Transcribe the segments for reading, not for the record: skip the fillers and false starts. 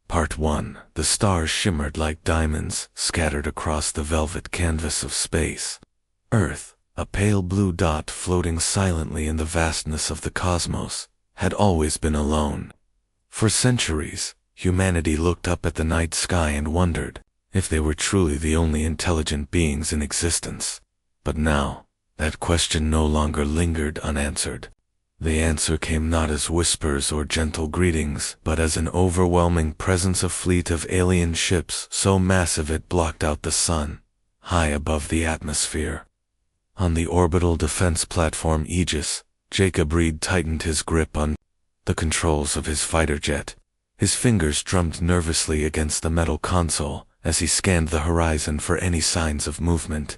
Part 1. The stars shimmered like diamonds scattered across the velvet canvas of space. Earth, a pale blue dot floating silently in the vastness of the cosmos, had always been alone. For centuries, humanity looked up at the night sky and wondered if they were truly the only intelligent beings in existence. But now, that question no longer lingered unanswered. The answer came not as whispers or gentle greetings, but as an overwhelming presence, a fleet of alien ships so massive it blocked out the sun, high above the atmosphere. On the orbital defense platform Aegis, Jacob Reed tightened his grip on the controls of his fighter jet. His fingers drummed nervously against the metal console as he scanned the horizon for any signs of movement.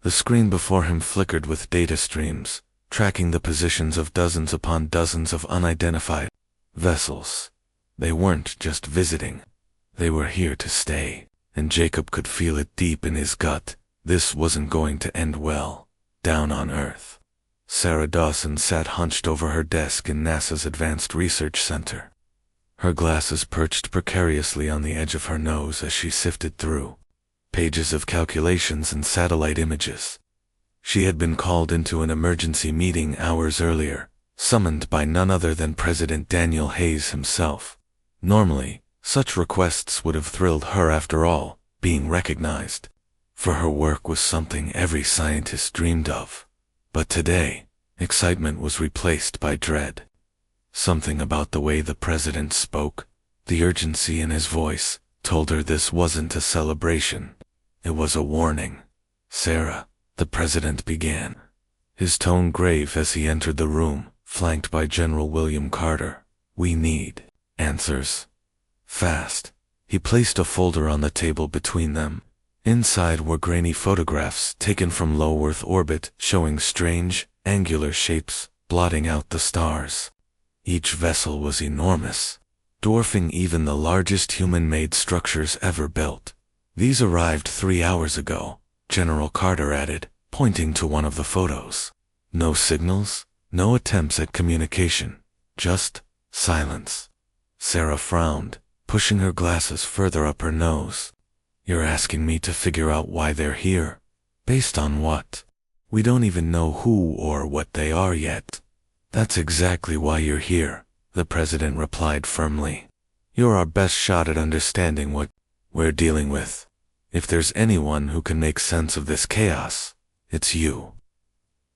The screen before him flickered with data streams, tracking the positions of dozens upon dozens of unidentified vessels. They weren't just visiting. They were here to stay, and Jacob could feel it deep in his gut. This wasn't going to end well. Down on Earth, Sarah Dawson sat hunched over her desk in NASA's Advanced Research Center. Her glasses perched precariously on the edge of her nose as she sifted through pages of calculations and satellite images. She had been called into an emergency meeting hours earlier, summoned by none other than President Daniel Hayes himself. Normally, such requests would have thrilled her after all, being recognized, for her work was something every scientist dreamed of. But today, excitement was replaced by dread. Something about the way the president spoke, the urgency in his voice, told her this wasn't a celebration. It was a warning. "Sarah," the president began, his tone grave as he entered the room, flanked by General William Carter. "We need answers. Fast." He placed a folder on the table between them. Inside were grainy photographs taken from low Earth orbit showing strange, angular shapes, blotting out the stars. Each vessel was enormous, dwarfing even the largest human-made structures ever built. "These arrived 3 hours ago," General Carter added, pointing to one of the photos. "No signals, no attempts at communication, just silence." Sarah frowned, pushing her glasses further up her nose. "You're asking me to figure out why they're here? Based on what? We don't even know who or what they are yet." "That's exactly why you're here," the president replied firmly. "You're our best shot at understanding what we're dealing with. If there's anyone who can make sense of this chaos, it's you."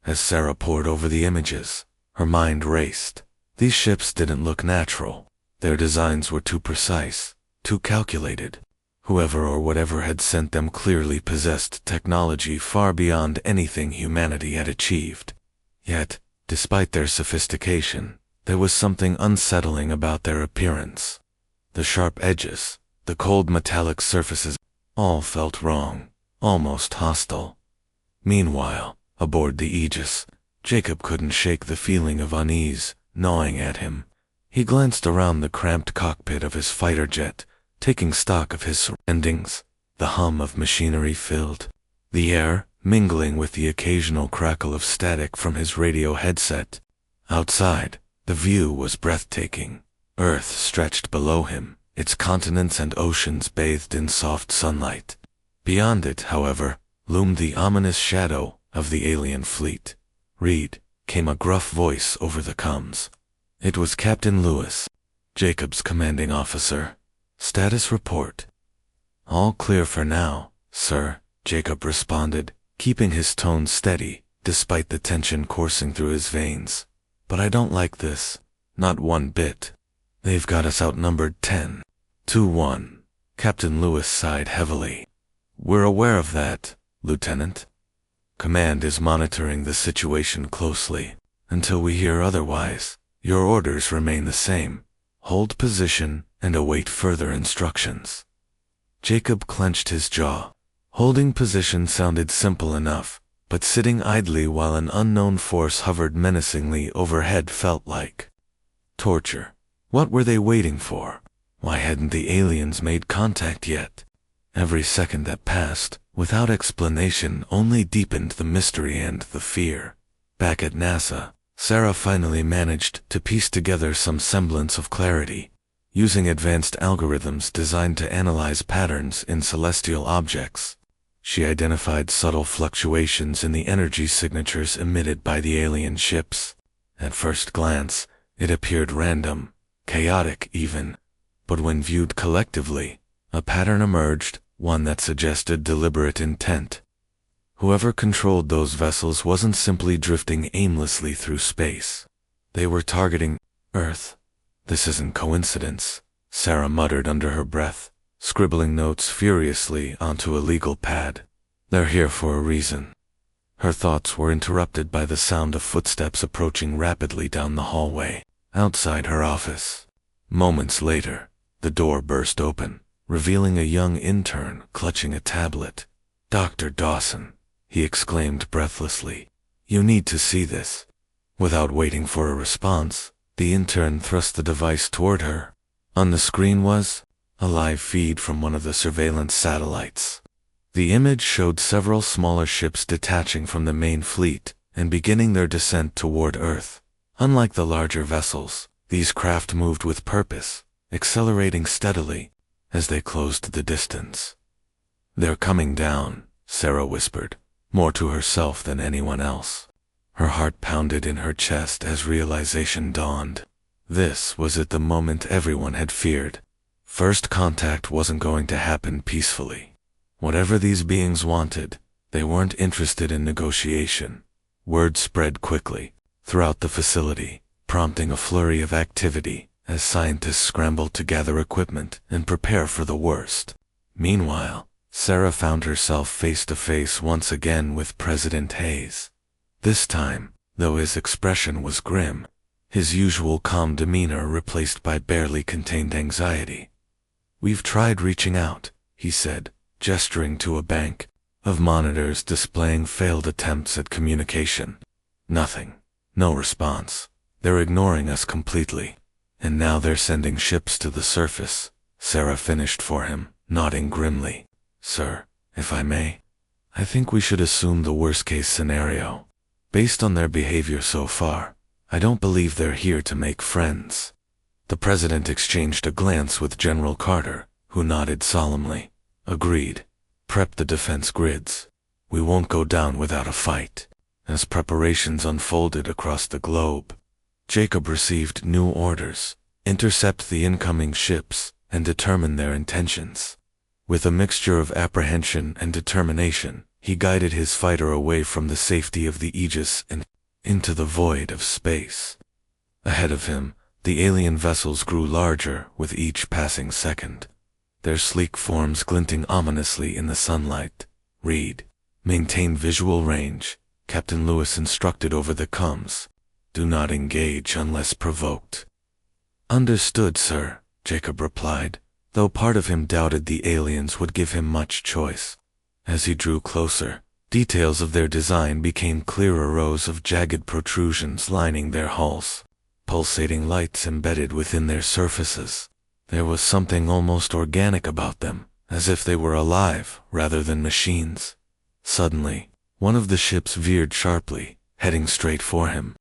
As Sarah pored over the images, her mind raced. These ships didn't look natural. Their designs were too precise, too calculated. Whoever or whatever had sent them clearly possessed technology far beyond anything humanity had achieved. Yet, despite their sophistication, there was something unsettling about their appearance. The sharp edges, the cold metallic surfaces, all felt wrong, almost hostile. Meanwhile, aboard the Aegis, Jacob couldn't shake the feeling of unease gnawing at him. He glanced around the cramped cockpit of his fighter jet, taking stock of his surroundings. The hum of machinery filled the air, mingling with the occasional crackle of static from his radio headset. Outside, the view was breathtaking. Earth stretched below him, its continents and oceans bathed in soft sunlight. Beyond it, however, loomed the ominous shadow of the alien fleet. "Reed," came a gruff voice over the comms. It was Captain Lewis, Jacob's commanding officer. "Status report." "All clear for now, sir," Jacob responded, keeping his tone steady despite the tension coursing through his veins. "But I don't like this. Not one bit. They've got us outnumbered 10-1. Captain Lewis sighed heavily. "We're aware of that, Lieutenant. Command is monitoring the situation closely. Until we hear otherwise, your orders remain the same. Hold position and await further instructions." Jacob clenched his jaw. Holding position sounded simple enough, but sitting idly while an unknown force hovered menacingly overhead felt like torture. What were they waiting for? Why hadn't the aliens made contact yet? Every second that passed, without explanation, only deepened the mystery and the fear. Back at NASA, Sarah finally managed to piece together some semblance of clarity. using advanced algorithms designed to analyze patterns in celestial objects. She identified subtle fluctuations in the energy signatures emitted by the alien ships. At first glance, it appeared random, chaotic even, but when viewed collectively, a pattern emerged, one that suggested deliberate intent. Whoever controlled those vessels wasn't simply drifting aimlessly through space. They were targeting Earth. This isn't coincidence, Sarah muttered under her breath, scribbling notes furiously onto a legal pad. They're here for a reason. Her thoughts were interrupted by the sound of footsteps approaching rapidly down the hallway, outside her office. Moments later, the door burst open, revealing a young intern clutching a tablet. "Dr. Dawson," he exclaimed breathlessly. "You need to see this." Without waiting for a response, the intern thrust the device toward her. On the screen was a live feed from one of the surveillance satellites. The image showed several smaller ships detaching from the main fleet and beginning their descent toward Earth. Unlike the larger vessels, these craft moved with purpose, accelerating steadily as they closed the distance. "They're coming down," Sarah whispered, more to herself than anyone else. Her heart pounded in her chest as realization dawned. This was at the moment everyone had feared. First contact wasn't going to happen peacefully. Whatever these beings wanted, they weren't interested in negotiation. Word spread quickly throughout the facility, prompting a flurry of activity as scientists scrambled to gather equipment and prepare for the worst. Meanwhile, Sarah found herself face to face once again with President Hayes. This time, though his expression was grim, his usual calm demeanor replaced by barely contained anxiety. "We've tried reaching out," he said, gesturing to a bank of monitors displaying failed attempts at communication. "Nothing. No response. They're ignoring us completely. And now they're sending ships to the surface," Sarah finished for him, nodding grimly. "Sir, if I may, I think we should assume the worst-case scenario. Based on their behavior so far, I don't believe they're here to make friends." The president exchanged a glance with General Carter, who nodded solemnly. "Agreed. Prep the defense grids. We won't go down without a fight." As preparations unfolded across the globe, Jacob received new orders: intercept the incoming ships and determine their intentions. With a mixture of apprehension and determination, he guided his fighter away from the safety of the Aegis and into the void of space. Ahead of him, the alien vessels grew larger with each passing second, their sleek forms glinting ominously in the sunlight. "Read. Maintain visual range," Captain Lewis instructed over the comms. "Do not engage unless provoked." "Understood, sir," Jacob replied, though part of him doubted the aliens would give him much choice. As he drew closer, details of their design became clearer: rows of jagged protrusions lining their hulls, pulsating lights embedded within their surfaces. There was something almost organic about them, as if they were alive rather than machines. Suddenly, one of the ships veered sharply, heading straight for him.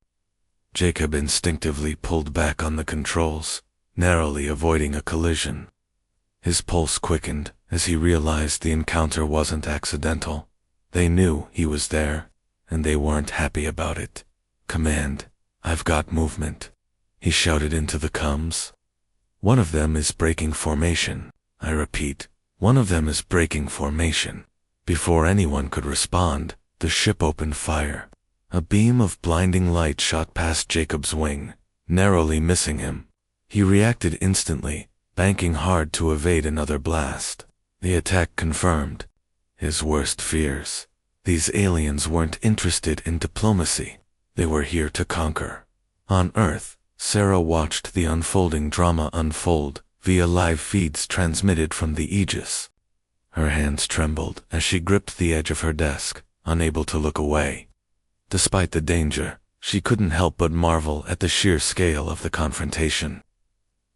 Jacob instinctively pulled back on the controls, narrowly avoiding a collision. His pulse quickened as he realized the encounter wasn't accidental. They knew he was there, and they weren't happy about it. "Command, I've got movement," he shouted into the comms. "One of them is breaking formation. I repeat, one of them is breaking formation." Before anyone could respond, the ship opened fire. A beam of blinding light shot past Jacob's wing, narrowly missing him. He reacted instantly, banking hard to evade another blast. The attack confirmed his worst fears. These aliens weren't interested in diplomacy. They were here to conquer. On Earth, Sarah watched the unfolding drama unfold via live feeds transmitted from the Aegis. Her hands trembled as she gripped the edge of her desk, unable to look away. Despite the danger, she couldn't help but marvel at the sheer scale of the confrontation.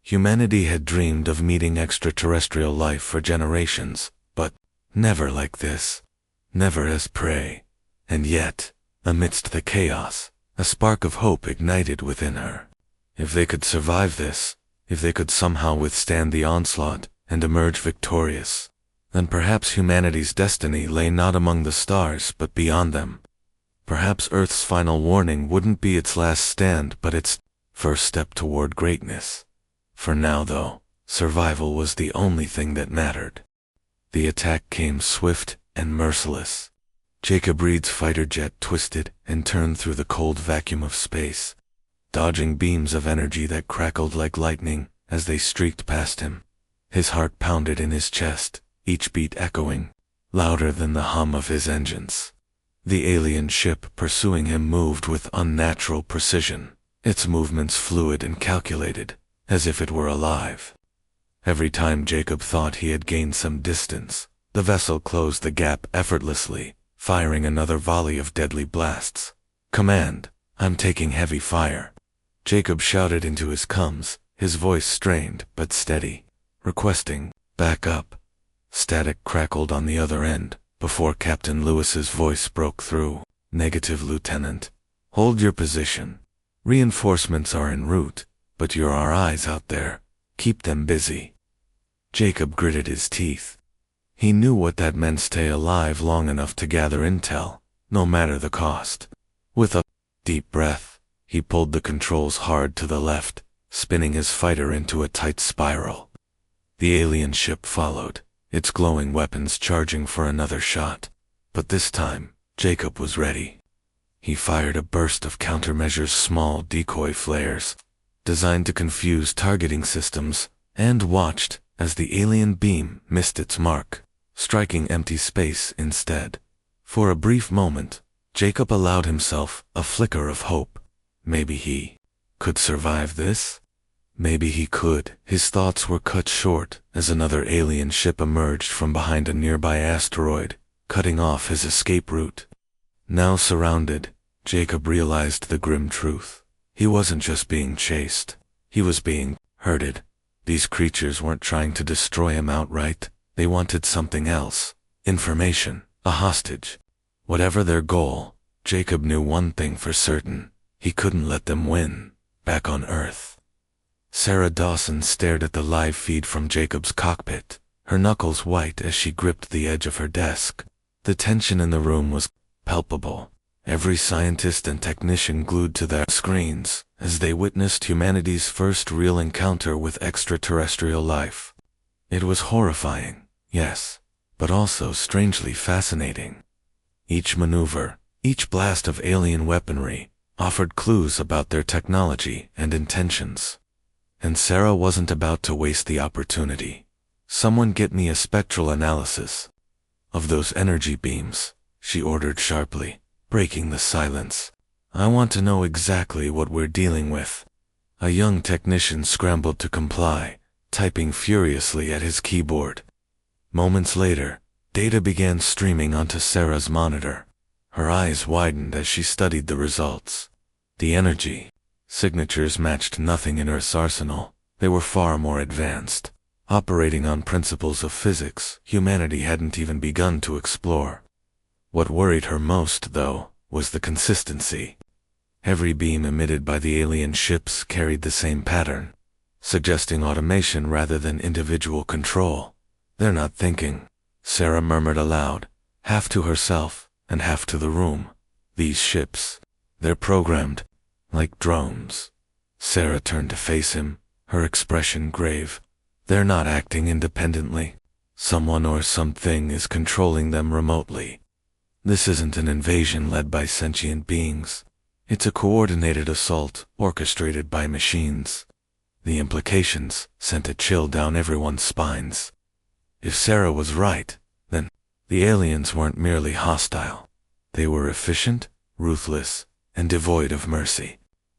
Humanity had dreamed of meeting extraterrestrial life for generations, but never like this. Never as prey. And yet, amidst the chaos, a spark of hope ignited within her. If they could survive this, If they could somehow withstand the onslaught and emerge victorious, then perhaps humanity's destiny lay not among the stars but beyond them. Perhaps Earth's final warning wouldn't be its last stand but its first step toward greatness. For now, though, survival was the only thing that mattered. The attack came swift and merciless. Jacob Reed's fighter jet twisted and turned through the cold vacuum of space, dodging beams of energy that crackled like lightning as they streaked past him. His heart pounded in his chest, each beat echoing, louder than the hum of his engines. The alien ship pursuing him moved with unnatural precision, its movements fluid and calculated, as if it were alive. Every time Jacob thought he had gained some distance, the vessel closed the gap effortlessly, firing another volley of deadly blasts. "Command, I'm taking heavy fire," Jacob shouted into his comms, his voice strained but steady, requesting back up. Static crackled on the other end, before Captain Lewis's voice broke through. "Negative, Lieutenant. Hold your position. Reinforcements are en route, but you're our eyes out there. Keep them busy." Jacob gritted his teeth. He knew what that meant: stay alive long enough to gather intel, no matter the cost. With a deep breath, he pulled the controls hard to the left, spinning his fighter into a tight spiral. The alien ship followed, its glowing weapons charging for another shot. But this time, Jacob was ready. He fired a burst of countermeasures, small decoy flares, designed to confuse targeting systems, and watched as the alien beam missed its mark, striking empty space instead. For a brief moment, Jacob allowed himself a flicker of hope. Maybe he could survive this? Maybe he could. His thoughts were cut short as another alien ship emerged from behind a nearby asteroid, cutting off his escape route. Now surrounded, Jacob realized the grim truth. He wasn't just being chased. He was being herded. These creatures weren't trying to destroy him outright. They wanted something else. Information. A hostage. Whatever their goal, Jacob knew one thing for certain. He couldn't let them win. Back on Earth, Sarah Dawson stared at the live feed from Jacob's cockpit, her knuckles white as she gripped the edge of her desk. The tension in the room was palpable. Every scientist and technician glued to their screens as they witnessed humanity's first real encounter with extraterrestrial life. It was horrifying, yes, but also strangely fascinating. Each maneuver, each blast of alien weaponry, offered clues about their technology and intentions. And Sarah wasn't about to waste the opportunity. "Someone get me a spectral analysis of those energy beams," she ordered sharply, breaking the silence. "I want to know exactly what we're dealing with." A young technician scrambled to comply, typing furiously at his keyboard. Moments later, data began streaming onto Sarah's monitor. Her eyes widened as she studied the results. The energy signatures matched nothing in Earth's arsenal. They were far more advanced, operating on principles of physics humanity hadn't even begun to explore. What worried her most, though, was the consistency. Every beam emitted by the alien ships carried the same pattern, suggesting automation rather than individual control. "They're not thinking," Sarah murmured aloud, half to herself and half to the room. "These ships, they're programmed like drones." Sarah turned to face him, her expression grave. "They're not acting independently. Someone or something is controlling them remotely. This isn't an invasion led by sentient beings. It's a coordinated assault orchestrated by machines." The implications sent a chill down everyone's spines. If Sarah was right, then the aliens weren't merely hostile. They were efficient, ruthless, and devoid of mercy.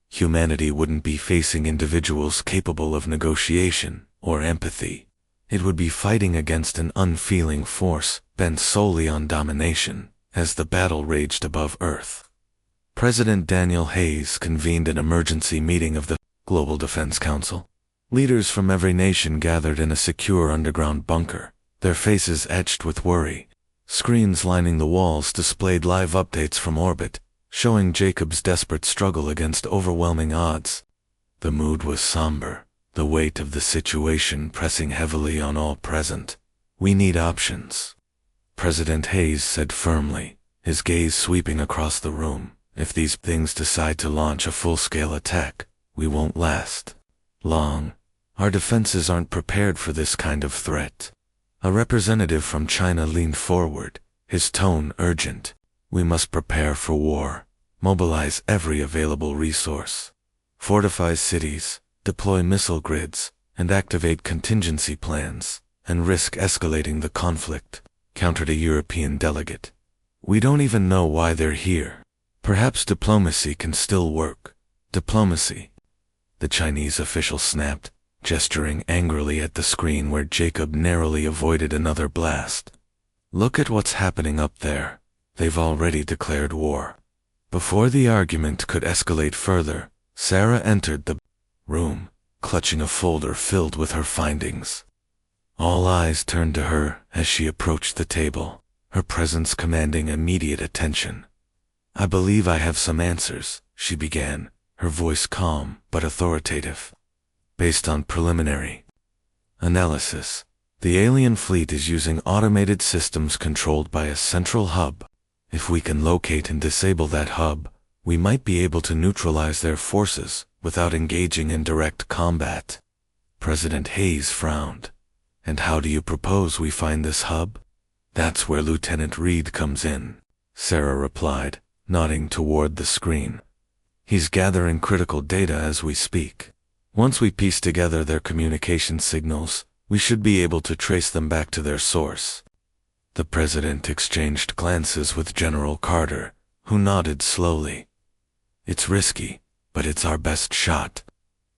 Humanity wouldn't be facing individuals capable of negotiation or empathy. It would be fighting against an unfeeling force bent solely on domination as the battle raged above Earth. President Daniel Hayes convened an emergency meeting of the Global Defense Council. Leaders from every nation gathered in a secure underground bunker, their faces etched with worry. Screens lining the walls displayed live updates from orbit, showing Jacob's desperate struggle against overwhelming odds. The mood was somber, the weight of the situation pressing heavily on all present. "We need options," President Hayes said firmly, his gaze sweeping across the room. "If these things decide to launch a full-scale attack, we won't last long. Our defenses aren't prepared for this kind of threat." A representative from China leaned forward, his tone urgent. "We must prepare for war, mobilize every available resource, fortify cities, deploy missile grids, and activate contingency plans, and risk escalating the conflict," countered a European delegate. "We don't even know why they're here. Perhaps diplomacy can still work." "Diplomacy?" the Chinese official snapped, gesturing angrily at the screen where Jacob narrowly avoided another blast. "Look at what's happening up there. They've already declared war." Before the argument could escalate further, Sarah entered the room, clutching a folder filled with her findings. All eyes turned to her as she approached the table, her presence commanding immediate attention. "I believe I have some answers," she began, her voice calm but authoritative. "Based on preliminary analysis, the alien fleet is using automated systems controlled by a central hub. If we can locate and disable that hub, we might be able to neutralize their forces without engaging in direct combat." President Hayes frowned. "And how do you propose we find this hub?" "That's where Lieutenant Reed comes in," Sarah replied, nodding toward the screen. "He's gathering critical data as we speak. Once we piece together their communication signals, we should be able to trace them back to their source." The president exchanged glances with General Carter, who nodded slowly. "It's risky, but it's our best shot.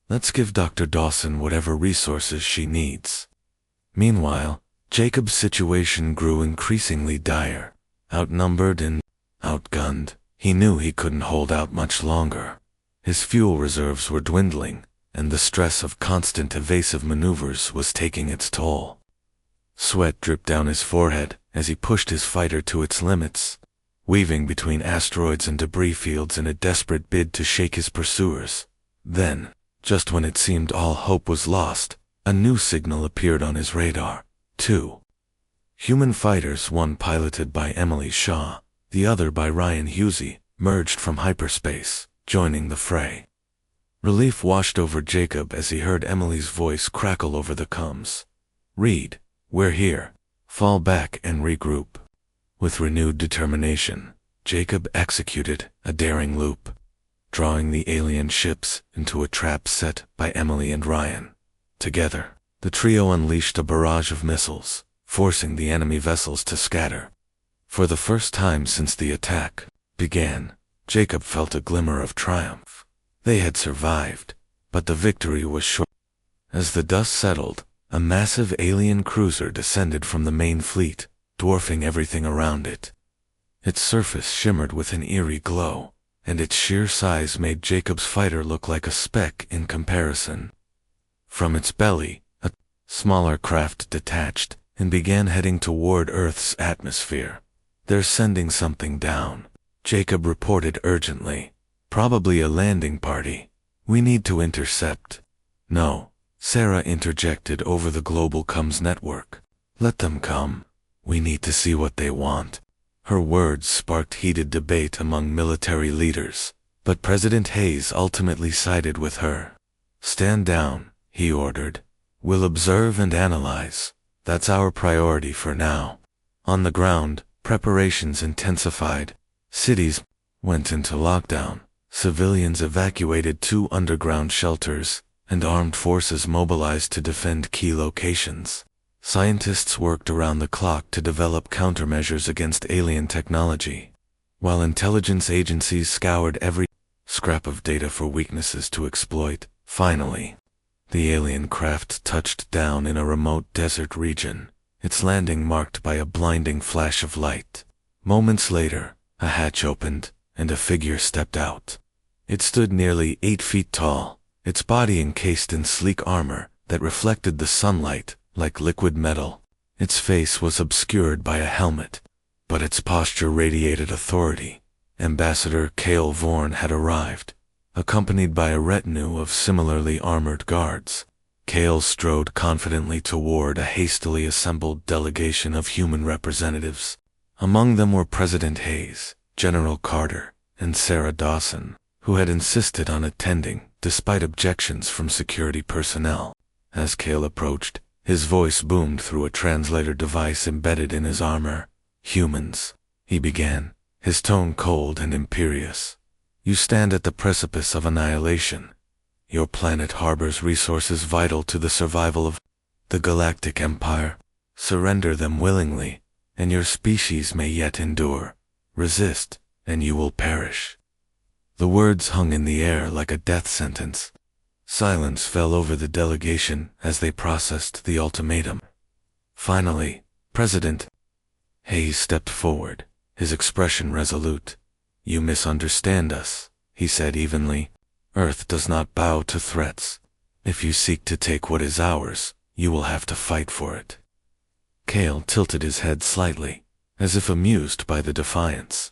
Let's give Dr. Dawson whatever resources she needs." Meanwhile, Jacob's situation grew increasingly dire. Outnumbered and outgunned, he knew he couldn't hold out much longer. His fuel reserves were dwindling, and the stress of constant evasive maneuvers was taking its toll. Sweat dripped down his forehead as he pushed his fighter to its limits, weaving between asteroids and debris fields in a desperate bid to shake his pursuers. Then, just when it seemed all hope was lost, a new signal appeared on his radar. Two human fighters, one piloted by Emily Shaw, the other by Ryan Husey, merged from hyperspace, joining the fray. Relief washed over Jacob as he heard Emily's voice crackle over the comms. "Reed, we're here. Fall back and regroup." With renewed determination, Jacob executed a daring loop, drawing the alien ships into a trap set by Emily and Ryan. Together, the trio unleashed a barrage of missiles, forcing the enemy vessels to scatter. For the first time since the attack began, Jacob felt a glimmer of triumph. They had survived, but the victory was short. As the dust settled, a massive alien cruiser descended from the main fleet, dwarfing everything around it. Its surface shimmered with an eerie glow, and its sheer size made Jacob's fighter look like a speck in comparison. From its belly, a smaller craft detached and began heading toward Earth's atmosphere. "They're sending something down," Jacob reported urgently. "Probably a landing party. We need to intercept." "No," Sarah interjected over the global comms network. "Let them come. We need to see what they want." Her words sparked heated debate among military leaders, but President Hayes ultimately sided with her. "Stand down," he ordered. "We'll observe and analyze. That's our priority for now." On the ground, preparations intensified. Cities went into lockdown. Civilians evacuated 2 underground shelters, and armed forces mobilized to defend key locations. Scientists worked around the clock to develop countermeasures against alien technology, while intelligence agencies scoured every scrap of data for weaknesses to exploit. Finally, the alien craft touched down in a remote desert region, its landing marked by a blinding flash of light. Moments later, a hatch opened, and a figure stepped out. It stood nearly 8 feet tall, its body encased in sleek armor that reflected the sunlight like liquid metal. Its face was obscured by a helmet, but its posture radiated authority. Ambassador Cale Vorn had arrived, accompanied by a retinue of similarly armored guards. Kale strode confidently toward a hastily assembled delegation of human representatives. Among them were President Hayes, General Carter, and Sarah Dawson, who had insisted on attending despite objections from security personnel. As Kale approached, his voice boomed through a translator device embedded in his armor. "Humans," he began, his tone cold and imperious. "You stand at the precipice of annihilation. Your planet harbors resources vital to the survival of the Galactic Empire. Surrender them willingly, and your species may yet endure. Resist, and you will perish." The words hung in the air like a death sentence. Silence fell over the delegation as they processed the ultimatum. Finally, President Hayes stepped forward, his expression resolute. "You misunderstand us," he said evenly. "Earth does not bow to threats. If you seek to take what is ours, you will have to fight for it." Kale tilted his head slightly, as if amused by the defiance.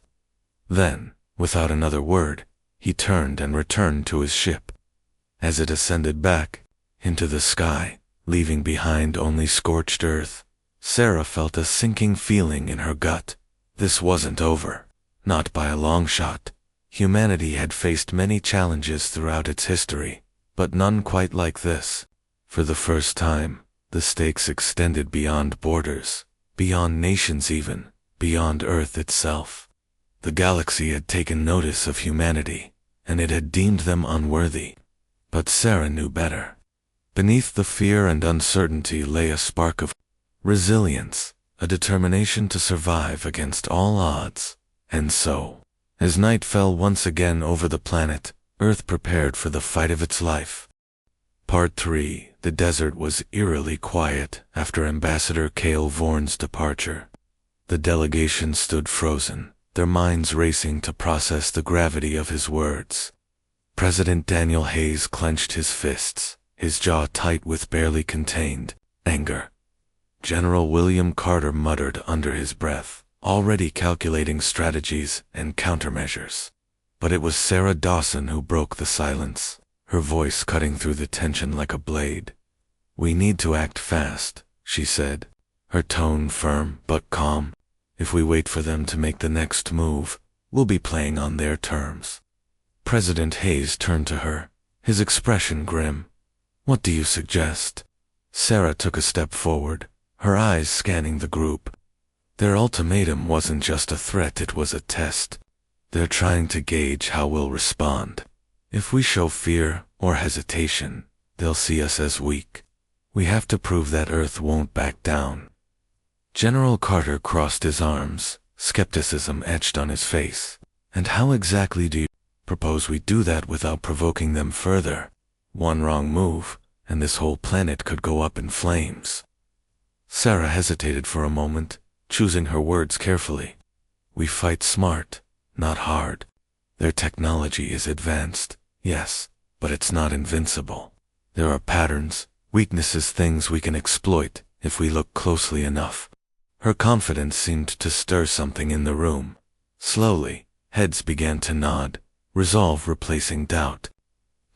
Then, without another word, he turned and returned to his ship. As it ascended back into the sky, leaving behind only scorched earth, Sarah felt a sinking feeling in her gut. This wasn't over, not by a long shot. Humanity had faced many challenges throughout its history, but none quite like this. For the first time, the stakes extended beyond borders, beyond nations even, beyond Earth itself. The galaxy had taken notice of humanity, and it had deemed them unworthy. But Sarah knew better. Beneath the fear and uncertainty lay a spark of resilience, a determination to survive against all odds. And so, as night fell once again over the planet, Earth prepared for the fight of its life. Part 3. The desert was eerily quiet after Ambassador Kale Vorn's departure. The delegation stood frozen, their minds racing to process the gravity of his words. President Daniel Hayes clenched his fists, his jaw tight with barely contained anger. General William Carter muttered under his breath, already calculating strategies and countermeasures. But it was Sarah Dawson who broke the silence, her voice cutting through the tension like a blade. "We need to act fast," she said, her tone firm but calm. "If we wait for them to make the next move, we'll be playing on their terms." President Hayes turned to her, his expression grim. "What do you suggest?" Sarah took a step forward, her eyes scanning the group. "Their ultimatum wasn't just a threat, it was a test. They're trying to gauge how we'll respond. If we show fear or hesitation, they'll see us as weak. We have to prove that Earth won't back down." General Carter crossed his arms, skepticism etched on his face. "And how exactly do you propose we do that without provoking them further? One wrong move, and this whole planet could go up in flames." Sarah hesitated for a moment, choosing her words carefully. "We fight smart, not hard. Their technology is advanced, yes, but it's not invincible. There are patterns, weaknesses, things we can exploit if we look closely enough." Her confidence seemed to stir something in the room. Slowly, heads began to nod, resolve replacing doubt.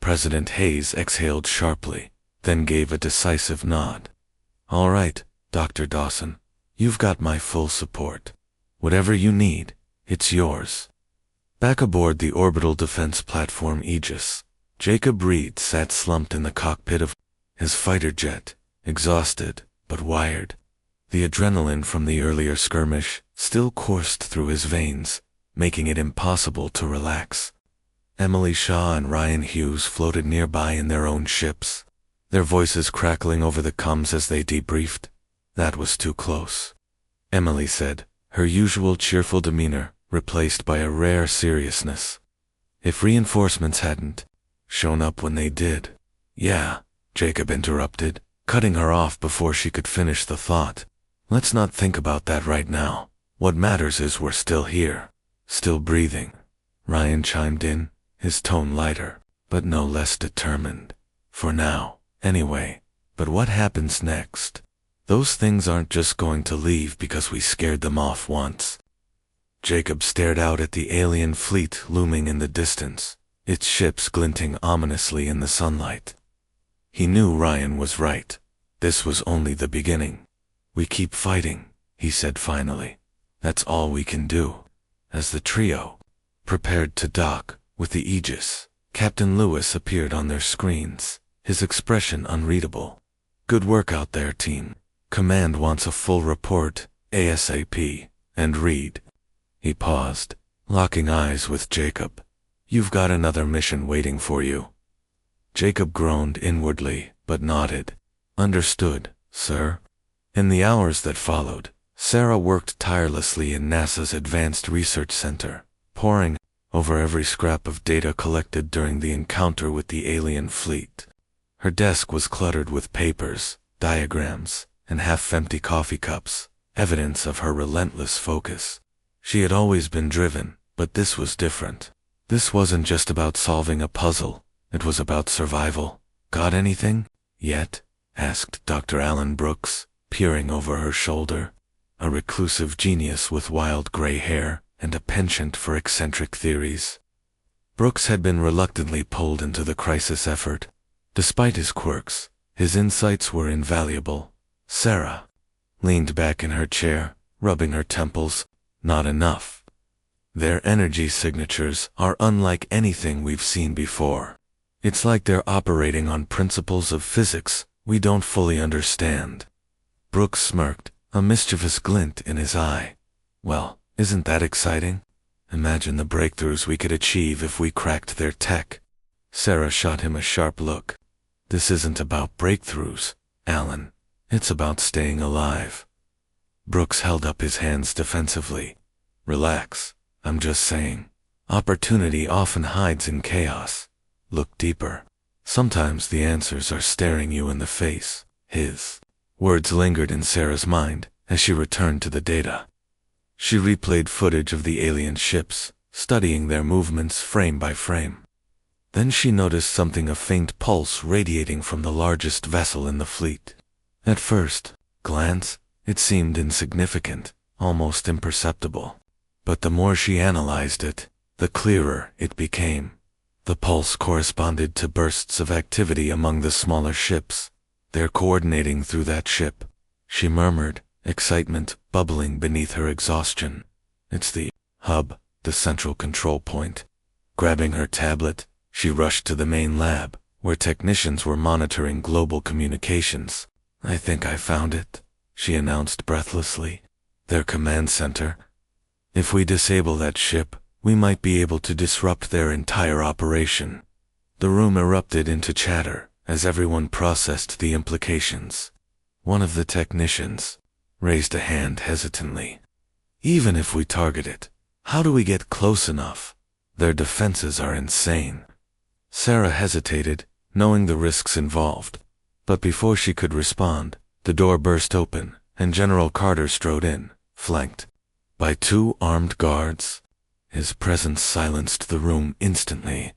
President Hayes exhaled sharply, then gave a decisive nod. "All right, Dr. Dawson, you've got my full support. Whatever you need, it's yours." Back aboard the orbital defense platform Aegis, Jacob Reed sat slumped in the cockpit of his fighter jet, exhausted but wired. The adrenaline from the earlier skirmish still coursed through his veins, making it impossible to relax. Emily Shaw and Ryan Hughes floated nearby in their own ships, their voices crackling over the comms as they debriefed. That was too close, Emily said, her usual cheerful demeanor replaced by a rare seriousness. "If reinforcements hadn't shown up when they did." "Yeah," Jacob interrupted, cutting her off before she could finish the thought. "Let's not think about that right now. What matters is we're still here, still breathing." Ryan chimed in, his tone lighter, but no less determined. "For now, anyway. But what happens next? Those things aren't just going to leave because we scared them off once." Jacob stared out at the alien fleet looming in the distance, its ships glinting ominously in the sunlight. He knew Ryan was right. This was only the beginning. We keep fighting, he said finally. That's all we can do. As the trio prepared to dock with the Aegis, Captain Lewis appeared on their screens, his expression unreadable. Good work out there, team. Command wants a full report, ASAP, and Reed. He paused, locking eyes with Jacob. You've got another mission waiting for you. Jacob groaned inwardly, but nodded. Understood, sir. In the hours that followed, Sarah worked tirelessly in NASA's Advanced Research Center, poring over every scrap of data collected during the encounter with the alien fleet. Her desk was cluttered with papers, diagrams, and half-empty coffee cups, evidence of her relentless focus. She had always been driven, but this was different. This wasn't just about solving a puzzle, it was about survival. Got anything? Yet? Asked Dr. Alan Brooks, peering over her shoulder. A reclusive genius with wild gray hair and a penchant for eccentric theories. Brooks had been reluctantly pulled into the crisis effort. Despite his quirks, his insights were invaluable. Sarah leaned back in her chair, rubbing her temples. Not enough. Their energy signatures are unlike anything we've seen before. It's like they're operating on principles of physics we don't fully understand. Brooks smirked, a mischievous glint in his eye. Well, isn't that exciting? Imagine the breakthroughs we could achieve if we cracked their tech. Sarah shot him a sharp look. This isn't about breakthroughs, Alan. It's about staying alive. Brooks held up his hands defensively. Relax, I'm just saying. Opportunity often hides in chaos. Look deeper. Sometimes the answers are staring you in the face. His words lingered in Sarah's mind as she returned to the data. She replayed footage of the alien ships, studying their movements frame by frame. Then she noticed something, a faint pulse radiating from the largest vessel in the fleet. At first glance, it seemed insignificant, almost imperceptible. But the more she analyzed it, the clearer it became. The pulse corresponded to bursts of activity among the smaller ships. They're coordinating through that ship, she murmured, excitement bubbling beneath her exhaustion. It's the hub, the central control point. Grabbing her tablet, she rushed to the main lab, where technicians were monitoring global communications. I think I found it, she announced breathlessly. Their command center. If we disable that ship, we might be able to disrupt their entire operation. The room erupted into chatter as everyone processed the implications. One of the technicians raised a hand hesitantly. Even if we target it, how do we get close enough? Their defenses are insane. Sarah hesitated, knowing the risks involved. But before she could respond, the door burst open, and General Carter strode in, flanked by 2 armed guards. His presence silenced the room instantly.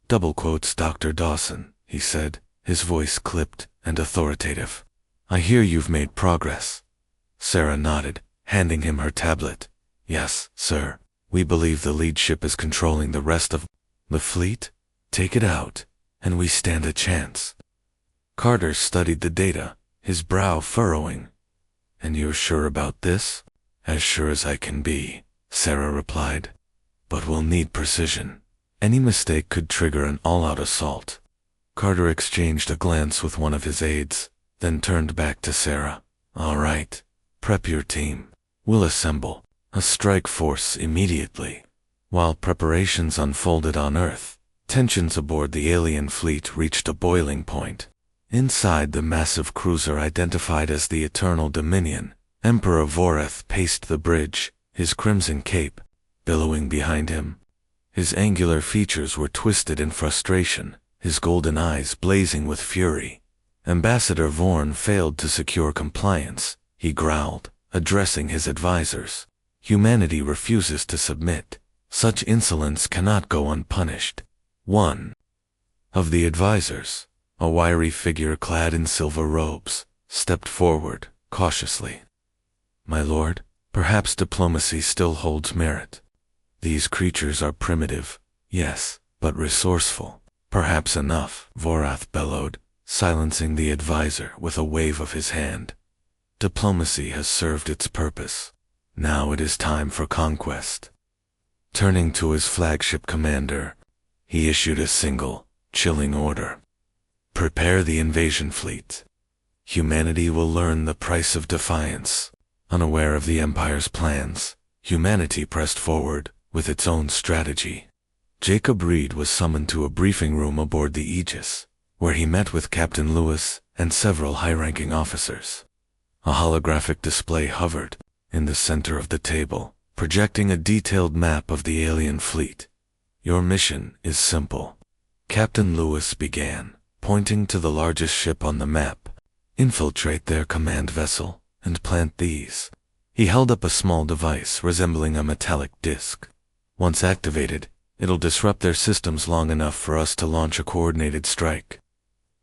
Double quotes Dr. Dawson, he said, his voice clipped and authoritative. I hear you've made progress. Sarah nodded, handing him her tablet. Yes, sir. We believe the lead ship is controlling the rest of the fleet. Take it out, and we stand a chance. Carter studied the data, his brow furrowing. And you're sure about this? As sure as I can be, Sarah replied. But we'll need precision. Any mistake could trigger an all-out assault. Carter exchanged a glance with one of his aides, then turned back to Sarah. All right, prep your team. We'll assemble a strike force immediately. While preparations unfolded on Earth, tensions aboard the alien fleet reached a boiling point. Inside the massive cruiser identified as the Eternal Dominion, Emperor Voreth paced the bridge, his crimson cape billowing behind him. His angular features were twisted in frustration, his golden eyes blazing with fury. Ambassador Vorn failed to secure compliance, he growled, addressing his advisors. Humanity refuses to submit. Such insolence cannot go unpunished. One of the advisors, a wiry figure clad in silver robes, stepped forward, cautiously. My lord, perhaps diplomacy still holds merit. These creatures are primitive, yes, but resourceful. Perhaps enough, Vorath bellowed, silencing the advisor with a wave of his hand. Diplomacy has served its purpose. Now it is time for conquest. Turning to his flagship commander, he issued a single, chilling order. Prepare the invasion fleet. Humanity will learn the price of defiance. Unaware of the Empire's plans, humanity pressed forward with its own strategy. Jacob Reed was summoned to a briefing room aboard the Aegis, where he met with Captain Lewis and several high-ranking officers. A holographic display hovered in the center of the table, projecting a detailed map of the alien fleet. Your mission is simple. Captain Lewis began, pointing to the largest ship on the map. Infiltrate their command vessel and plant these. He held up a small device resembling a metallic disc. Once activated, it'll disrupt their systems long enough for us to launch a coordinated strike.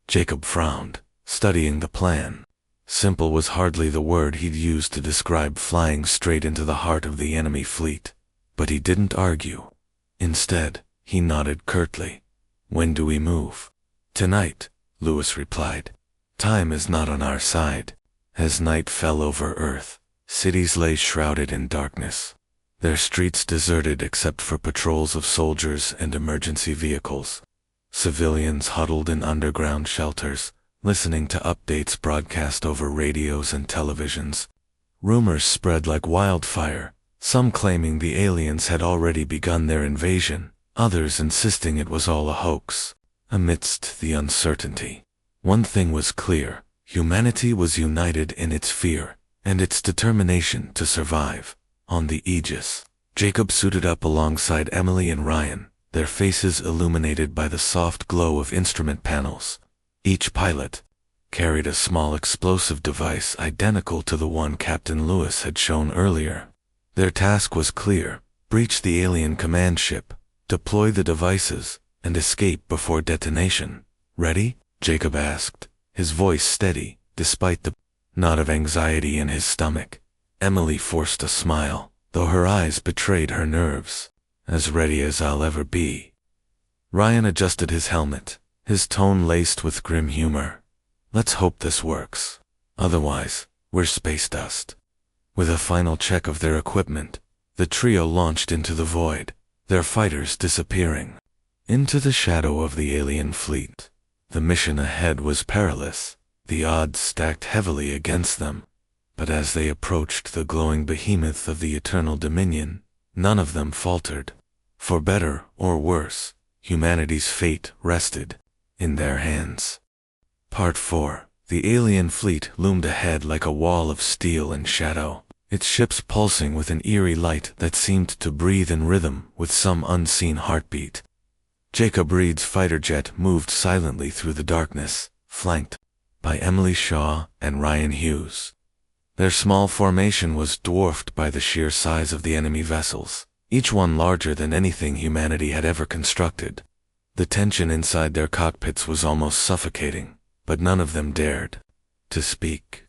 Jacob frowned, studying the plan. Simple was hardly the word he'd used to describe flying straight into the heart of the enemy fleet. But he didn't argue. Instead, he nodded curtly. When do we move? Tonight, Lewis replied. Time is not on our side. As night fell over Earth, cities lay shrouded in darkness, their streets deserted except for patrols of soldiers and emergency vehicles. Civilians huddled in underground shelters, listening to updates broadcast over radios and televisions. Rumors spread like wildfire, some claiming the aliens had already begun their invasion, others insisting it was all a hoax. Amidst the uncertainty, one thing was clear: humanity was united in its fear and its determination to survive. On the Aegis, Jacob suited up alongside Emily and Ryan, their faces illuminated by the soft glow of instrument panels. Each pilot carried a small explosive device identical to the one Captain Lewis had shown earlier. Their task was clear: breach the alien command ship, deploy the devices, and escape before detonation. Ready? Jacob asked, his voice steady, despite the knot of anxiety in his stomach. Emily forced a smile, though her eyes betrayed her nerves. As ready as I'll ever be. Ryan adjusted his helmet, his tone laced with grim humor. Let's hope this works. Otherwise, we're space dust. With a final check of their equipment, the trio launched into the void, their fighters disappearing into the shadow of the alien fleet. The mission ahead was perilous, the odds stacked heavily against them. But as they approached the glowing behemoth of the Eternal Dominion, none of them faltered. For better or worse, humanity's fate rested in their hands. Part 4. The alien fleet loomed ahead like a wall of steel and shadow, its ships pulsing with an eerie light that seemed to breathe in rhythm with some unseen heartbeat. Jacob Reed's fighter jet moved silently through the darkness, flanked by Emily Shaw and Ryan Hughes. Their small formation was dwarfed by the sheer size of the enemy vessels, each one larger than anything humanity had ever constructed. The tension inside their cockpits was almost suffocating, but none of them dared to speak.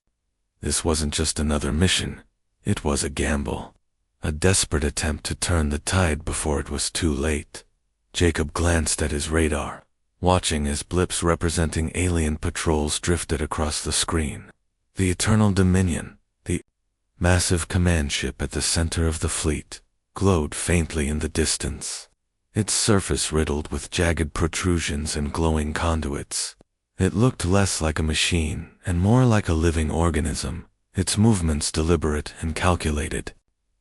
This wasn't just another mission, it was a gamble, a desperate attempt to turn the tide before it was too late. Jacob glanced at his radar, watching as blips representing alien patrols drifted across the screen. The Eternal Dominion, the massive command ship at the center of the fleet, glowed faintly in the distance, its surface riddled with jagged protrusions and glowing conduits. It looked less like a machine and more like a living organism, its movements deliberate and calculated.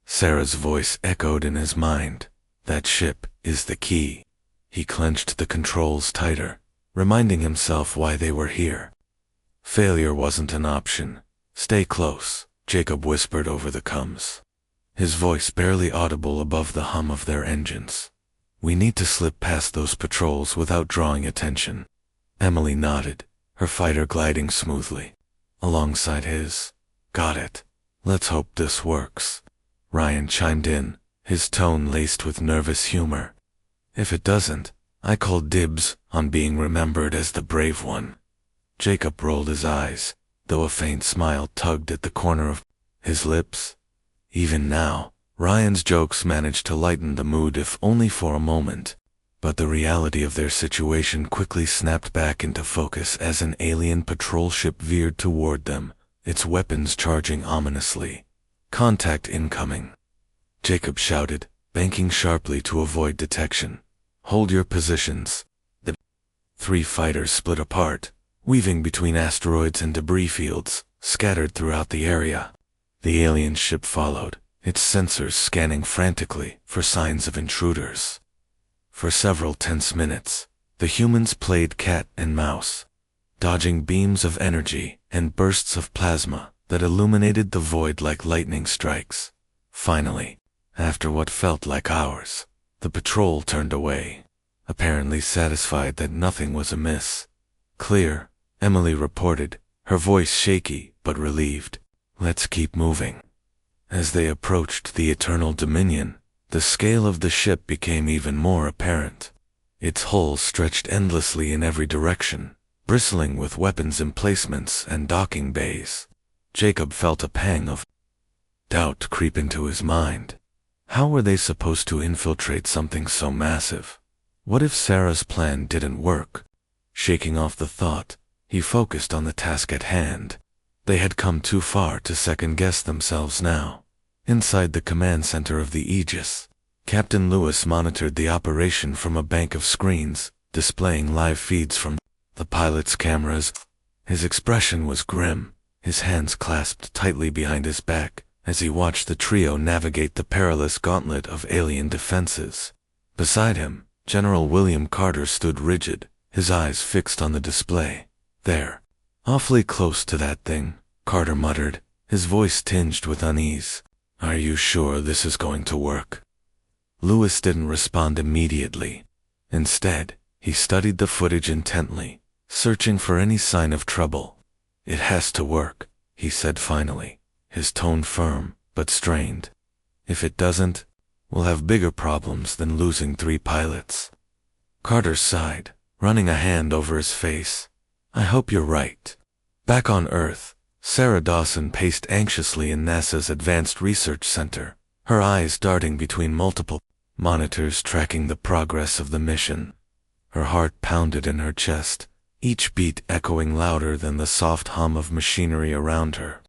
Sarah's voice echoed in his mind. That ship is the key. He clenched the controls tighter, reminding himself why they were here. Failure wasn't an option. Stay close, Jacob whispered over the comms, his voice barely audible above the hum of their engines. We need to slip past those patrols without drawing attention. Emily nodded, her fighter gliding smoothly alongside his. Got it. Let's hope this works. Ryan chimed in, his tone laced with nervous humor. If it doesn't, I call dibs on being remembered as the brave one. Jacob rolled his eyes, though a faint smile tugged at the corner of his lips. Even now, Ryan's jokes managed to lighten the mood if only for a moment. But the reality of their situation quickly snapped back into focus as an alien patrol ship veered toward them, its weapons charging ominously. "Contact incoming," Jacob shouted, banking sharply to avoid detection. "Hold your positions." The three fighters split apart, weaving between asteroids and debris fields, scattered throughout the area. The alien ship followed, its sensors scanning frantically for signs of intruders. For several tense minutes, the humans played cat and mouse, dodging beams of energy and bursts of plasma that illuminated the void like lightning strikes. Finally, after what felt like hours, the patrol turned away, apparently satisfied that nothing was amiss. "Clear," Emily reported, her voice shaky but relieved. "Let's keep moving." As they approached the Eternal Dominion, the scale of the ship became even more apparent. Its hull stretched endlessly in every direction, bristling with weapons emplacements and docking bays. Jacob felt a pang of doubt creep into his mind. How were they supposed to infiltrate something so massive? What if Sarah's plan didn't work? Shaking off the thought, he focused on the task at hand. They had come too far to second-guess themselves now. Inside the command center of the Aegis, Captain Lewis monitored the operation from a bank of screens, displaying live feeds from the pilot's cameras. His expression was grim, his hands clasped tightly behind his back, as he watched the trio navigate the perilous gauntlet of alien defenses. Beside him, General William Carter stood rigid, his eyes fixed on the display. "There. Awfully close to that thing," Carter muttered, his voice tinged with unease. "Are you sure this is going to work?" Lewis didn't respond immediately. Instead, he studied the footage intently, searching for any sign of trouble. "It has to work," he said finally, his tone firm but strained. "If it doesn't, we'll have bigger problems than losing 3 pilots." Carter sighed, running a hand over his face. "I hope you're right." Back on Earth, Sarah Dawson paced anxiously in NASA's Advanced Research Center, her eyes darting between multiple monitors tracking the progress of the mission. Her heart pounded in her chest, each beat echoing louder than the soft hum of machinery around her.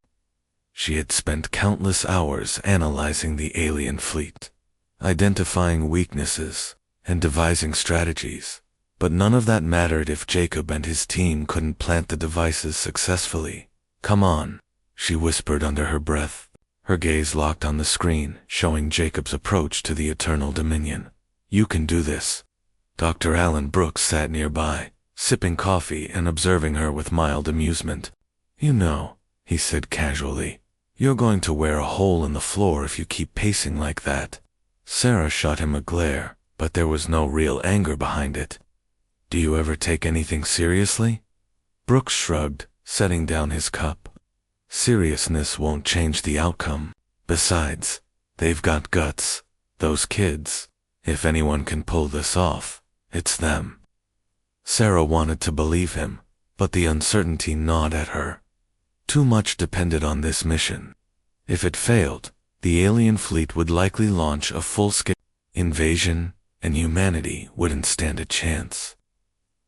She had spent countless hours analyzing the alien fleet, identifying weaknesses, and devising strategies, but none of that mattered if Jacob and his team couldn't plant the devices successfully. "Come on," she whispered under her breath, her gaze locked on the screen, showing Jacob's approach to the Eternal Dominion. "You can do this." Dr. Alan Brooks sat nearby, sipping coffee and observing her with mild amusement. "You know," he said casually, "you're going to wear a hole in the floor if you keep pacing like that." Sarah shot him a glare, but there was no real anger behind it. "Do you ever take anything seriously?" Brooks shrugged, setting down his cup. "Seriousness won't change the outcome. Besides, they've got guts, those kids. If anyone can pull this off, it's them." Sarah wanted to believe him, but the uncertainty gnawed at her. Too much depended on this mission. If it failed, the alien fleet would likely launch a full-scale invasion, and humanity wouldn't stand a chance.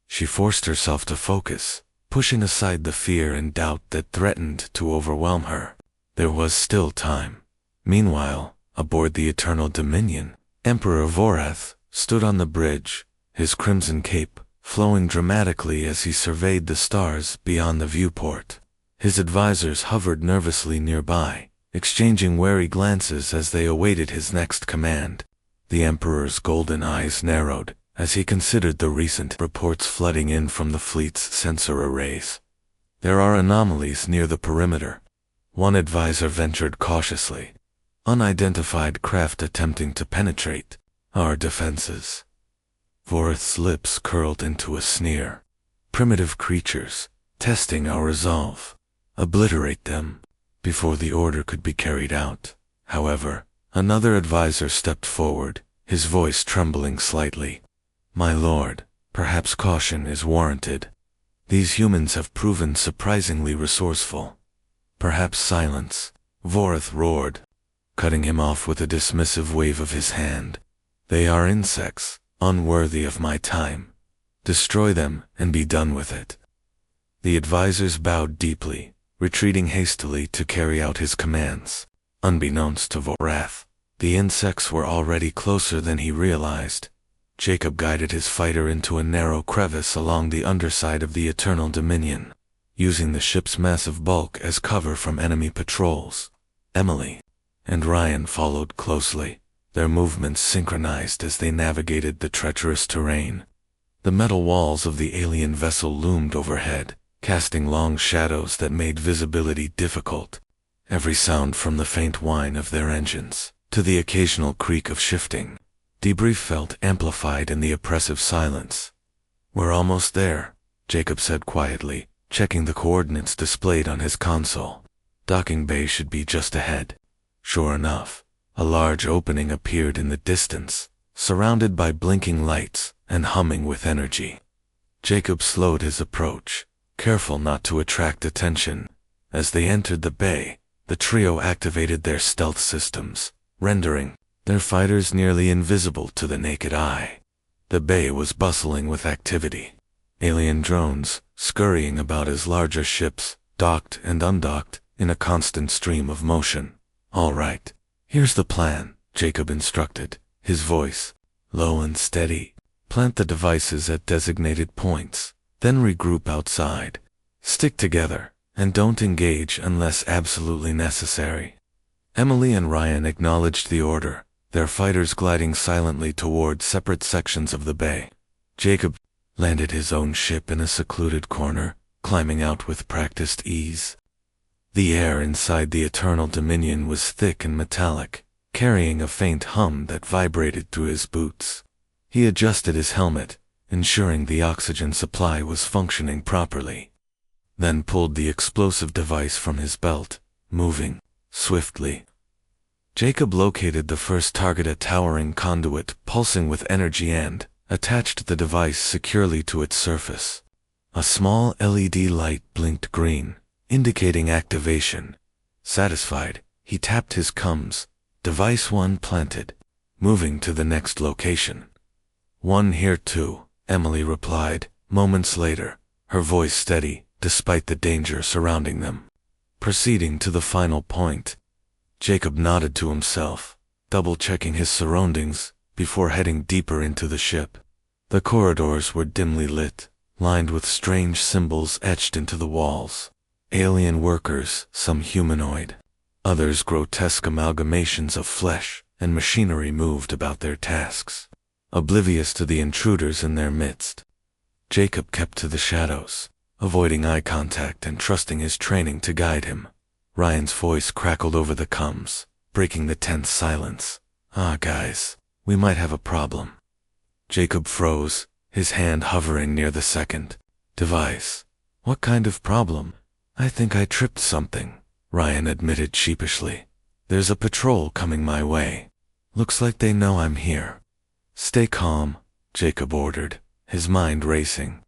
She forced herself to focus, pushing aside the fear and doubt that threatened to overwhelm her. There was still time. Meanwhile, aboard the Eternal Dominion, Emperor Vorath stood on the bridge, his crimson cape flowing dramatically as he surveyed the stars beyond the viewport. His advisors hovered nervously nearby, exchanging wary glances as they awaited his next command. The Emperor's golden eyes narrowed as he considered the recent reports flooding in from the fleet's sensor arrays. "There are anomalies near the perimeter," one advisor ventured cautiously. "Unidentified craft attempting to penetrate our defenses." Vorath's lips curled into a sneer. "Primitive creatures, testing our resolve. Obliterate them." Before the order could be carried out, however, another advisor stepped forward, his voice trembling slightly. "My lord, perhaps caution is warranted. These humans have proven surprisingly resourceful." "Perhaps silence," Vorath roared, cutting him off with a dismissive wave of his hand. "They are insects, unworthy of my time. Destroy them and be done with it." The advisors bowed deeply, retreating hastily to carry out his commands. Unbeknownst to Vorath, the insects were already closer than he realized. Jacob guided his fighter into a narrow crevice along the underside of the Eternal Dominion, using the ship's massive bulk as cover from enemy patrols. Emily and Ryan followed closely, their movements synchronized as they navigated the treacherous terrain. The metal walls of the alien vessel loomed overhead, casting long shadows that made visibility difficult. Every sound from the faint whine of their engines to the occasional creak of shifting debris felt amplified in the oppressive silence. "We're almost there," Jacob said quietly, checking the coordinates displayed on his console. "Docking bay should be just ahead." Sure enough, a large opening appeared in the distance, surrounded by blinking lights and humming with energy. Jacob slowed his approach, careful not to attract attention. As they entered the bay, the trio activated their stealth systems, rendering their fighters nearly invisible to the naked eye. The bay was bustling with activity. Alien drones, scurrying about as larger ships, docked and undocked in a constant stream of motion. "All right, here's the plan," Jacob instructed, his voice low and steady. "Plant the devices at designated points, then regroup outside. Stick together, and don't engage unless absolutely necessary." Emily and Ryan acknowledged the order, their fighters gliding silently toward separate sections of the bay. Jacob landed his own ship in a secluded corner, climbing out with practiced ease. The air inside the Eternal Dominion was thick and metallic, carrying a faint hum that vibrated through his boots. He adjusted his helmet, ensuring the oxygen supply was functioning properly, then pulled the explosive device from his belt, moving swiftly. Jacob located the first target, a towering conduit pulsing with energy, and attached the device securely to its surface. A small LED light blinked green, indicating activation. Satisfied, he tapped his comms. Device 1 planted. Moving to the next location. "One here too," Emily replied, moments later, her voice steady despite the danger surrounding them. Proceeding to the final point, Jacob nodded to himself, double-checking his surroundings before heading deeper into the ship. The corridors were dimly lit, lined with strange symbols etched into the walls. Alien workers, some humanoid, others grotesque amalgamations of flesh and machinery, moved about their tasks, oblivious to the intruders in their midst. Jacob kept to the shadows, avoiding eye contact and trusting his training to guide him. Ryan's voice crackled over the comms, breaking the tense silence. Guys, we might have a problem." Jacob froze, his hand hovering near the second device. "What kind of problem?" "I think I tripped something," Ryan admitted sheepishly. "There's a patrol coming my way. Looks like they know I'm here." "Stay calm," Jacob ordered, his mind racing.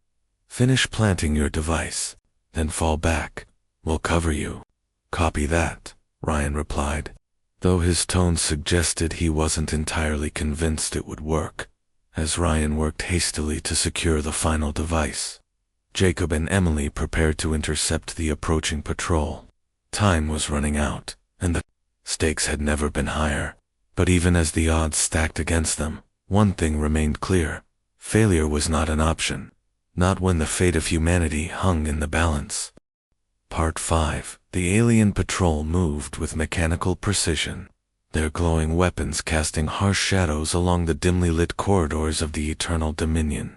"Finish planting your device, then fall back. We'll cover you." "Copy that," Ryan replied, though his tone suggested he wasn't entirely convinced it would work. As Ryan worked hastily to secure the final device, Jacob and Emily prepared to intercept the approaching patrol. Time was running out, and the stakes had never been higher. But even as the odds stacked against them, one thing remained clear: failure was not an option, not when the fate of humanity hung in the balance. Part 5. The alien patrol moved with mechanical precision, their glowing weapons casting harsh shadows along the dimly lit corridors of the Eternal Dominion.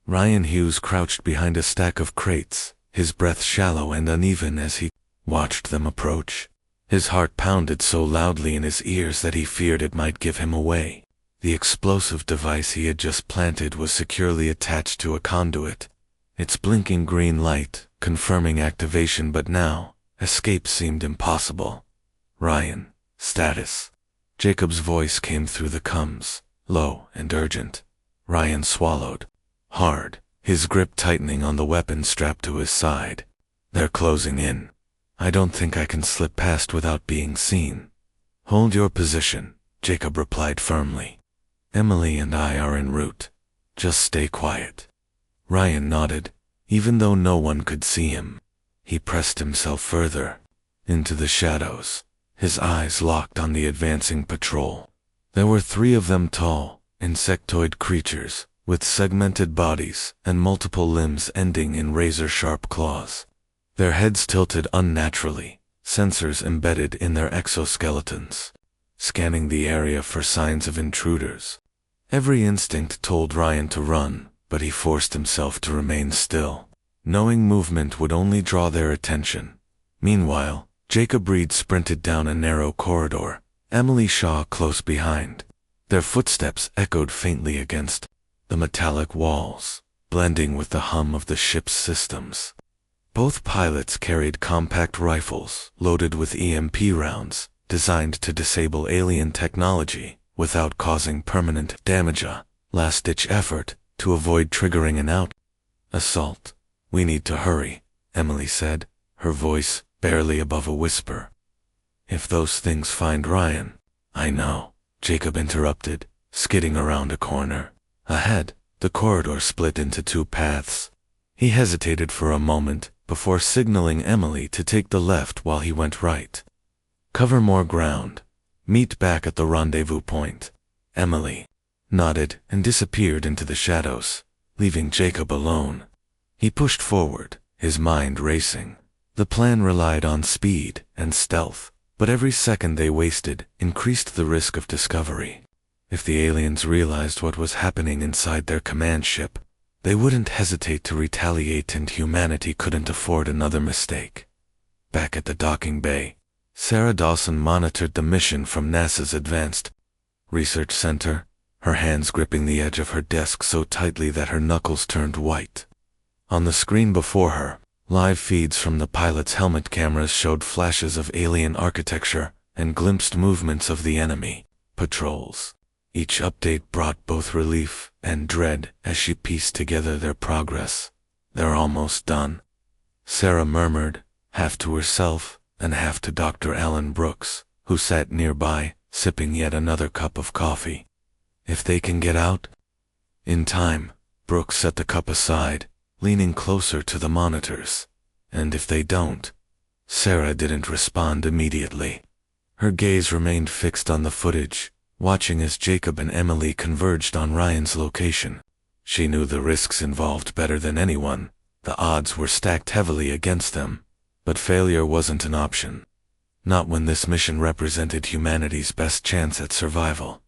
Ryan Hughes crouched behind a stack of crates, his breath shallow and uneven as he watched them approach. His heart pounded so loudly in his ears that he feared it might give him away. The explosive device he had just planted was securely attached to a conduit, its blinking green light confirming activation, but now escape seemed impossible. "Ryan, status." Jacob's voice came through the comms, low and urgent. Ryan swallowed hard, his grip tightening on the weapon strapped to his side. "They're closing in. I don't think I can slip past without being seen." "Hold your position," Jacob replied firmly. Emily and I are en route. Just stay quiet. Ryan nodded, even though no one could see him. He pressed himself further into the shadows, his eyes locked on the advancing patrol. There were 3 of them, tall, insectoid creatures, with segmented bodies and multiple limbs ending in razor-sharp claws. Their heads tilted unnaturally, sensors embedded in their exoskeletons, scanning the area for signs of intruders. Every instinct told Ryan to run, but he forced himself to remain still, knowing movement would only draw their attention. Meanwhile, Jacob Reed sprinted down a narrow corridor, Emily Shaw close behind. Their footsteps echoed faintly against the metallic walls, blending with the hum of the ship's systems. Both pilots carried compact rifles loaded with EMP rounds, designed to disable alien technology without causing permanent damage. A last-ditch effort to avoid triggering an assault. "We need to hurry," Emily said, her voice barely above a whisper. "If those things find Ryan—" "I know," Jacob interrupted, skidding around a corner. Ahead, the corridor split into 2 paths. He hesitated for a moment before signaling Emily to take the left while he went right. "Cover more ground. Meet back at the rendezvous point." Emily nodded and disappeared into the shadows, leaving Jacob alone. He pushed forward, his mind racing. The plan relied on speed and stealth, but every second they wasted increased the risk of discovery. If the aliens realized what was happening inside their command ship, they wouldn't hesitate to retaliate, and humanity couldn't afford another mistake. Back at the docking bay, Sarah Dawson monitored the mission from NASA's Advanced Research Center, her hands gripping the edge of her desk so tightly that her knuckles turned white. On the screen before her, live feeds from the pilot's helmet cameras showed flashes of alien architecture and glimpsed movements of the enemy patrols. Each update brought both relief and dread as she pieced together their progress. "They're almost done," Sarah murmured, half to herself and half to Dr. Alan Brooks, who sat nearby, sipping yet another cup of coffee. "If they can get out in time," Brooks set the cup aside, leaning closer to the monitors. "And if they don't—" Sarah didn't respond immediately. Her gaze remained fixed on the footage, watching as Jacob and Emily converged on Ryan's location. She knew the risks involved better than anyone. The odds were stacked heavily against them, but failure wasn't an option. Not when this mission represented humanity's best chance at survival.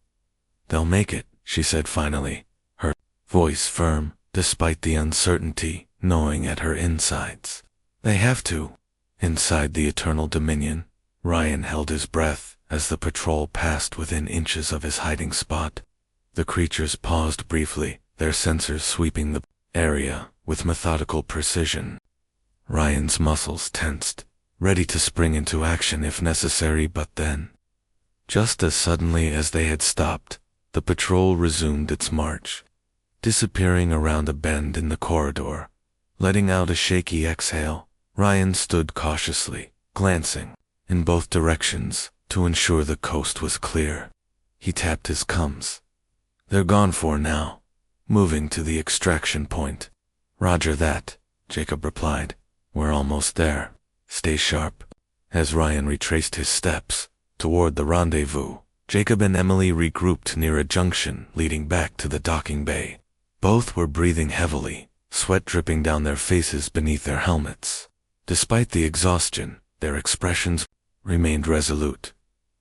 "They'll make it," she said finally, her voice firm, despite the uncertainty gnawing at her insides. "They have to." Inside the Eternal Dominion, Ryan held his breath as the patrol passed within inches of his hiding spot. The creatures paused briefly, their sensors sweeping the area with methodical precision. Ryan's muscles tensed, ready to spring into action if necessary, but then, just as suddenly as they had stopped, the patrol resumed its march, disappearing around a bend in the corridor. Letting out a shaky exhale, Ryan stood cautiously, glancing in both directions to ensure the coast was clear. He tapped his comms. "They're gone for now. Moving to the extraction point." "Roger that," Jacob replied. "We're almost there. Stay sharp." As Ryan retraced his steps toward the rendezvous, Jacob and Emily regrouped near a junction leading back to the docking bay. Both were breathing heavily, sweat dripping down their faces beneath their helmets. Despite the exhaustion, their expressions remained resolute.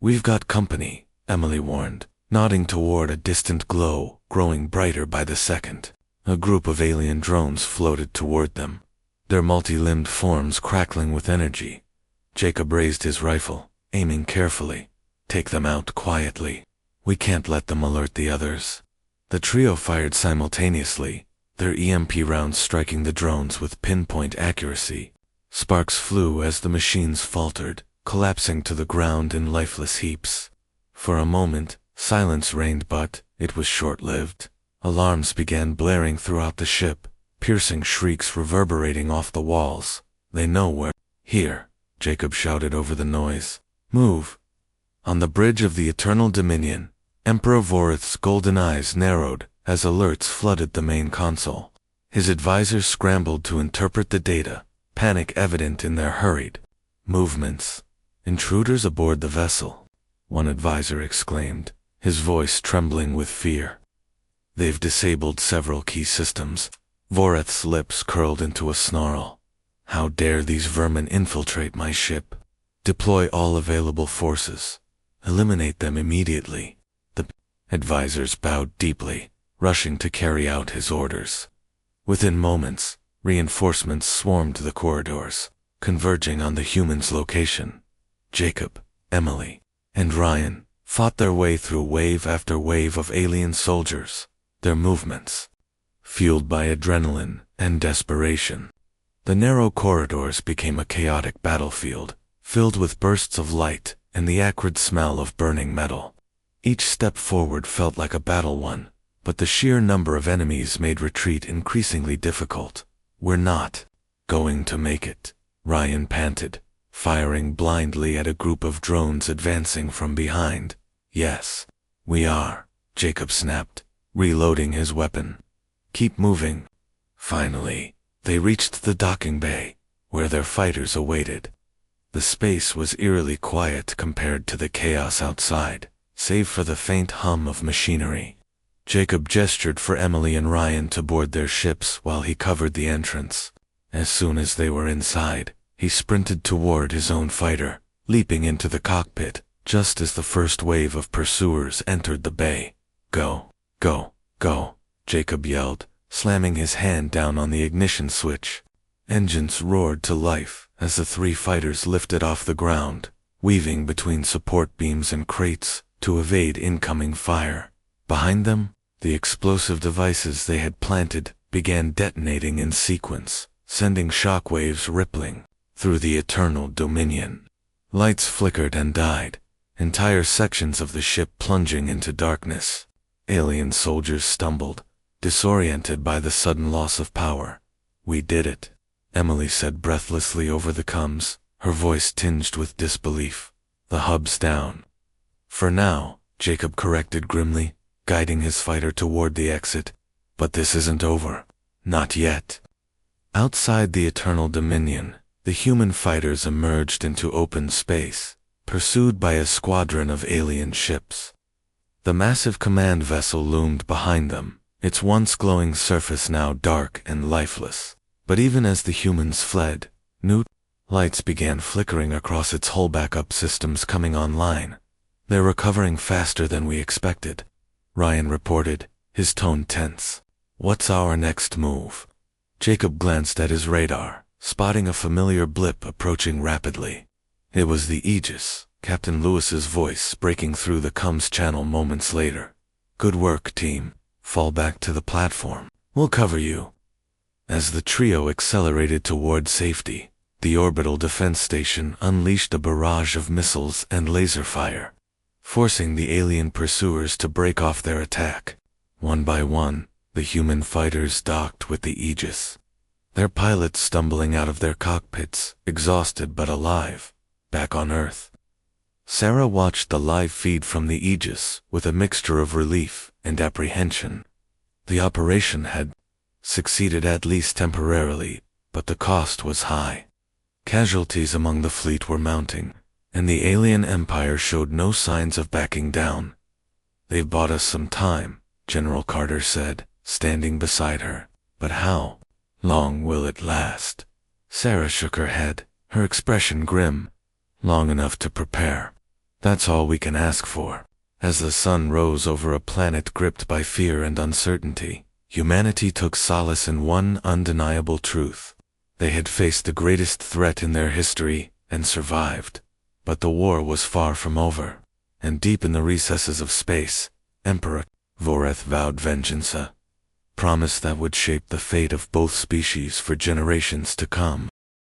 "We've got company," Emily warned, nodding toward a distant glow growing brighter by the second. A group of alien drones floated toward them, their multi-limbed forms crackling with energy. Jacob raised his rifle, aiming carefully. "Take them out quietly. We can't let them alert the others." The trio fired simultaneously, their EMP rounds striking the drones with pinpoint accuracy. Sparks flew as the machines faltered, collapsing to the ground in lifeless heaps. For a moment, silence reigned, but it was short-lived. Alarms began blaring throughout the ship, piercing shrieks reverberating off the walls. "They know we're here," Jacob shouted over the noise. "Move!" On the bridge of the Eternal Dominion, Emperor Vorith's golden eyes narrowed as alerts flooded the main console. His advisors scrambled to interpret the data, panic evident in their hurried movements. "Intruders aboard the vessel," one advisor exclaimed, his voice trembling with fear. "They've disabled several key systems." Vorith's lips curled into a snarl. "How dare these vermin infiltrate my ship? Deploy all available forces. Eliminate them immediately." The advisors bowed deeply, rushing to carry out his orders. Within moments, reinforcements swarmed the corridors, converging on the humans' location. Jacob, Emily, and Ryan fought their way through wave after wave of alien soldiers, their movements fueled by adrenaline and desperation. The narrow corridors became a chaotic battlefield, filled with bursts of light and the acrid smell of burning metal. Each step forward felt like a battle won, but the sheer number of enemies made retreat increasingly difficult. "We're not going to make it," Ryan panted, firing blindly at a group of drones advancing from behind. "Yes, we are," Jacob snapped, reloading his weapon. "Keep moving." Finally, they reached the docking bay, where their fighters awaited. The space was eerily quiet compared to the chaos outside, save for the faint hum of machinery. Jacob gestured for Emily and Ryan to board their ships while he covered the entrance. As soon as they were inside, he sprinted toward his own fighter, leaping into the cockpit just as the first wave of pursuers entered the bay. "Go, go, go," Jacob yelled, slamming his hand down on the ignition switch. Engines roared to life as the three fighters lifted off the ground, weaving between support beams and crates to evade incoming fire. Behind them, the explosive devices they had planted began detonating in sequence, sending shockwaves rippling through the eternal dominion. Lights flickered and died, entire sections of the ship plunging into darkness. Alien soldiers stumbled, disoriented by the sudden loss of power. "We did it," Emily said breathlessly over the comms, her voice tinged with disbelief. "The hub's down." "For now," Jacob corrected grimly, guiding his fighter toward the exit. "But this isn't over. Not yet." Outside the Eternal Dominion, the human fighters emerged into open space, pursued by a squadron of alien ships. The massive command vessel loomed behind them, its once glowing surface now dark and lifeless. But even as the humans fled, new lights began flickering across its hull backup systems coming online. "They're recovering faster than we expected," Ryan reported, his tone tense. "What's our next move?" Jacob glanced at his radar, spotting a familiar blip approaching rapidly. It was the Aegis, Captain Lewis's voice breaking through the comms channel moments later. "Good work, team. Fall back to the platform. We'll cover you." As the trio accelerated toward safety, the orbital defense station unleashed a barrage of missiles and laser fire, forcing the alien pursuers to break off their attack. One by one, the human fighters docked with the Aegis, their pilots stumbling out of their cockpits, exhausted but alive, back on Earth. Sarah watched the live feed from the Aegis with a mixture of relief and apprehension. The operation had succeeded at least temporarily, but the cost was high. Casualties among the fleet were mounting, and the alien empire showed no signs of backing down. "They've bought us some time," General Carter said, standing beside her. "But how long will it last?" Sarah shook her head, her expression grim. "Long enough to prepare. That's all we can ask for." As the sun rose over a planet gripped by fear and uncertainty, humanity took solace in one undeniable truth. They had faced the greatest threat in their history and survived. But the war was far from over, and deep in the recesses of space, Emperor Vorith vowed vengeance, a promise that would shape the fate of both species for generations to come.